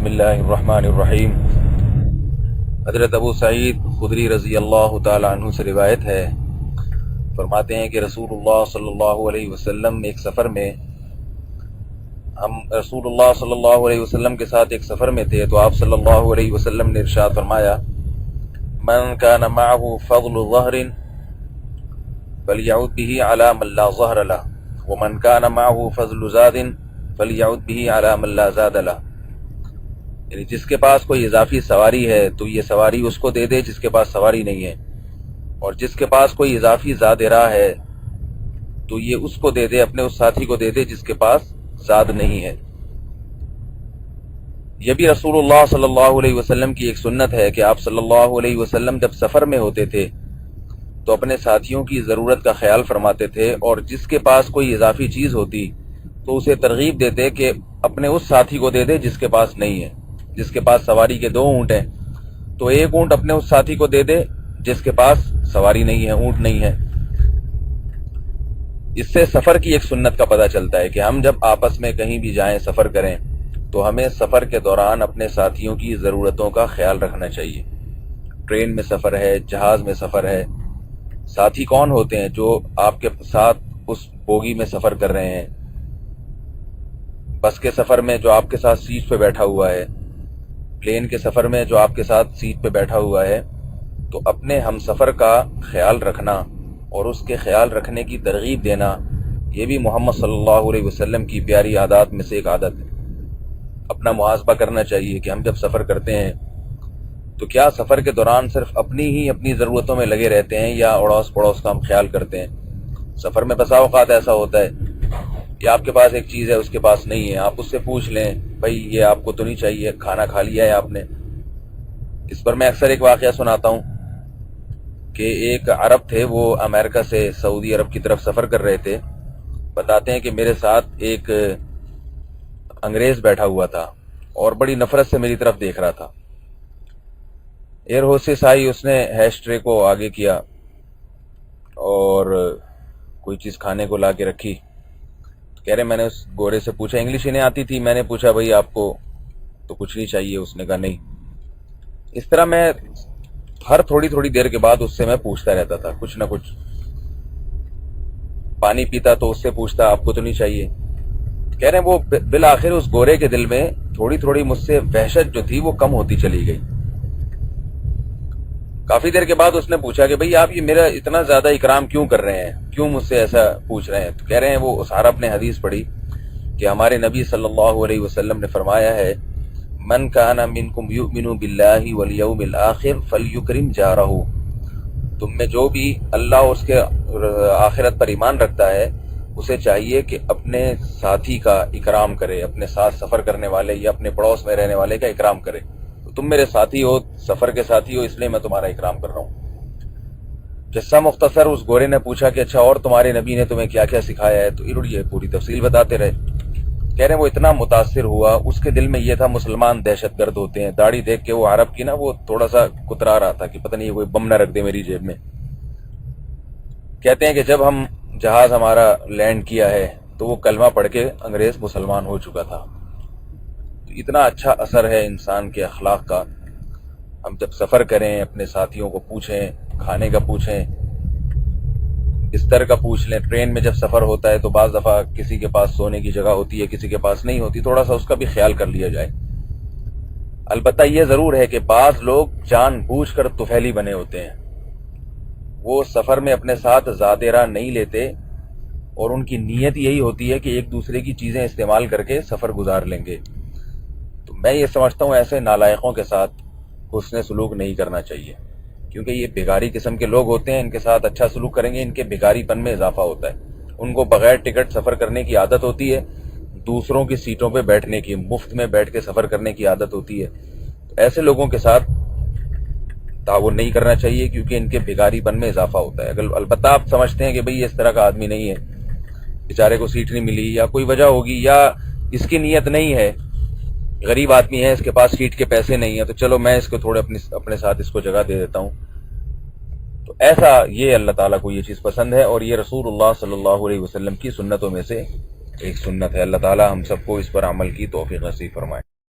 بسم اللہ الرحمن الرحیم۔ حضرت ابو سعید خدری رضی اللہ تعالی عنہ سے روایت ہے، فرماتے ہیں کہ رسول اللہ صلی اللہ علیہ وسلم ایک سفر میں ہم رسول اللہ صلی اللہ علیہ وسلم کے ساتھ ایک سفر میں تھے، تو آپ صلی اللہ علیہ وسلم نے ارشاد فرمایا، من كان معه فضل ظهر فليعود به على من لا ظهر له ومن كان معه فضل زاد فليعود به على من لا زاد له، یعنی جس کے پاس کوئی اضافی سواری ہے تو یہ سواری اس کو دے دے جس کے پاس سواری نہیں ہے، اور جس کے پاس کوئی اضافی زاد راہ ہے تو یہ اس کو دے دے، اپنے اس ساتھی کو دے دے جس کے پاس زاد نہیں ہے۔ یہ بھی رسول اللہ صلی اللہ علیہ وسلم کی ایک سنت ہے کہ آپ صلی اللہ علیہ وسلم جب سفر میں ہوتے تھے تو اپنے ساتھیوں کی ضرورت کا خیال فرماتے تھے، اور جس کے پاس کوئی اضافی چیز ہوتی تو اسے ترغیب دیتے کہ اپنے اس ساتھی کو دے دے جس کے پاس نہیں ہے۔ جس کے پاس سواری کے 2 اونٹ ہیں تو ایک اونٹ اپنے اس ساتھی کو دے دے جس کے پاس سواری نہیں ہے، اونٹ نہیں ہے۔ اس سے سفر کی ایک سنت کا پتہ چلتا ہے کہ ہم جب آپس میں کہیں بھی جائیں، سفر کریں، تو ہمیں سفر کے دوران اپنے ساتھیوں کی ضرورتوں کا خیال رکھنا چاہیے۔ ٹرین میں سفر ہے، جہاز میں سفر ہے، ساتھی کون ہوتے ہیں جو آپ کے ساتھ اس بوگی میں سفر کر رہے ہیں، بس کے سفر میں جو آپ کے ساتھ سیٹ پہ بیٹھا ہوا ہے، پلین کے سفر میں جو آپ کے ساتھ سیٹ پہ بیٹھا ہوا ہے، تو اپنے ہم سفر کا خیال رکھنا اور اس کے خیال رکھنے کی ترغیب دینا، یہ بھی محمد صلی اللہ علیہ وسلم کی پیاری عادات میں سے ایک عادت ہے۔ اپنا محاسبہ کرنا چاہیے کہ ہم جب سفر کرتے ہیں تو کیا سفر کے دوران صرف اپنی ضرورتوں میں لگے رہتے ہیں یا اڑوس پڑوس کا ہم خیال کرتے ہیں۔ سفر میں بسا اوقات ایسا ہوتا ہے کہ آپ کے پاس ایک چیز ہے، اس کے پاس نہیں ہے، آپ اس سے پوچھ لیں، بھائی یہ آپ کو تو نہیں چاہیے، کھانا کھا لیا ہے آپ نے؟ اس پر میں اکثر ایک واقعہ سناتا ہوں کہ ایک عرب تھے، وہ امریکہ سے سعودی عرب کی طرف سفر کر رہے تھے۔ بتاتے ہیں کہ میرے ساتھ ایک انگریز بیٹھا ہوا تھا اور بڑی نفرت سے میری طرف دیکھ رہا تھا۔ ایئر ہوسٹس آئی، اس نے ہیش ٹرے کو آگے کیا اور کوئی چیز کھانے کو لا کے رکھی۔ کہہ رہے میں نے اس گورے سے پوچھا، انگلش انہیں آتی تھی، میں نے پوچھا بھائی آپ کو تو کچھ نہیں چاہیے؟ اس نے کہا نہیں۔ اس طرح میں ہر تھوڑی دیر کے بعد اس سے میں پوچھتا رہتا تھا کچھ نہ کچھ۔ پانی پیتا تو اس سے پوچھتا آپ کو تو نہیں چاہیے؟ کہہ رہے ہیں وہ بالآخر اس گورے کے دل میں تھوڑی مجھ سے وحشت جو تھی وہ کم ہوتی چلی گئی۔ کافی دیر کے بعد اس نے پوچھا کہ بھئی آپ یہ میرا اتنا زیادہ اکرام کیوں کر رہے ہیں، کیوں مجھ سے ایسا پوچھ رہے ہیں؟ تو کہہ رہے ہیں وہ اس عرب نے حدیث پڑھی کہ ہمارے نبی صلی اللہ علیہ وسلم نے فرمایا ہے، من کان منکم یؤمن باللہ والیوم الآخر فلیکرم جارہ، تم میں جو بھی اللہ اور اس کے آخرت پر ایمان رکھتا ہے اسے چاہیے کہ اپنے ساتھی کا اکرام کرے، اپنے ساتھ سفر کرنے والے یا اپنے پڑوس میں رہنے والے کا اکرام کرے۔ تم میرے ساتھی ہو، سفر کے ساتھی ہو، اس لیے میں تمہارا اکرام کر رہا ہوں۔ قصہ مختصر، اس گورے نے پوچھا کہ اچھا اور تمہارے نبی نے تمہیں کیا کیا سکھایا ہے؟ تو یہ پوری تفصیل بتاتے رہے۔ کہہ رہے ہیں وہ اتنا متاثر ہوا، اس کے دل میں یہ تھا مسلمان دہشت گرد ہوتے ہیں۔ داڑھی دیکھ کے وہ عرب کی نا وہ تھوڑا سا کترا رہا تھا کہ پتہ نہیں کوئی بم نہ رکھ دے میری جیب میں۔ کہتے ہیں کہ جب ہم جہاز ہمارا لینڈ کیا ہے تو وہ کلمہ پڑھ کے انگریز مسلمان ہو چکا تھا۔ اتنا اچھا اثر ہے انسان کے اخلاق کا۔ ہم جب سفر کریں اپنے ساتھیوں کو پوچھیں، کھانے کا پوچھیں، بستر کا پوچھ لیں۔ ٹرین میں جب سفر ہوتا ہے تو بعض دفعہ کسی کے پاس سونے کی جگہ ہوتی ہے، کسی کے پاس نہیں ہوتی، تھوڑا سا اس کا بھی خیال کر لیا جائے۔ البتہ یہ ضرور ہے کہ بعض لوگ جان بوجھ کر طفیلی بنے ہوتے ہیں، وہ سفر میں اپنے ساتھ زاد راہ نہیں لیتے اور ان کی نیت یہی ہوتی ہے کہ ایک دوسرے کی چیزیں استعمال کر کے سفر گزار لیں گے۔ تو میں یہ سمجھتا ہوں ایسے نالائقوں کے ساتھ حسن سلوک نہیں کرنا چاہیے، کیونکہ یہ بھگاری قسم کے لوگ ہوتے ہیں۔ ان کے ساتھ اچھا سلوک کریں گے، ان کے بھگاری پن میں اضافہ ہوتا ہے۔ ان کو بغیر ٹکٹ سفر کرنے کی عادت ہوتی ہے، دوسروں کی سیٹوں پہ بیٹھنے کی، مفت میں بیٹھ کے سفر کرنے کی عادت ہوتی ہے۔ تو ایسے لوگوں کے ساتھ تعاون نہیں کرنا چاہیے، کیونکہ ان کے بھگاری پن میں اضافہ ہوتا ہے۔ اگر البتہ آپ سمجھتے ہیں کہ بھئی اس طرح کا آدمی نہیں ہے، بیچارے کو سیٹ نہیں ملی یا کوئی وجہ ہوگی یا اس کی نیت نہیں ہے، غریب آدمی ہے، اس کے پاس سیٹ کے پیسے نہیں ہیں، تو چلو میں اس کو تھوڑے اپنے ساتھ اس کو جگہ دے دیتا ہوں، تو ایسا یہ اللہ تعالیٰ کو یہ چیز پسند ہے، اور یہ رسول اللہ صلی اللہ علیہ وسلم کی سنتوں میں سے ایک سنت ہے۔ اللہ تعالیٰ ہم سب کو اس پر عمل کی توفیق نصیب فرمائے۔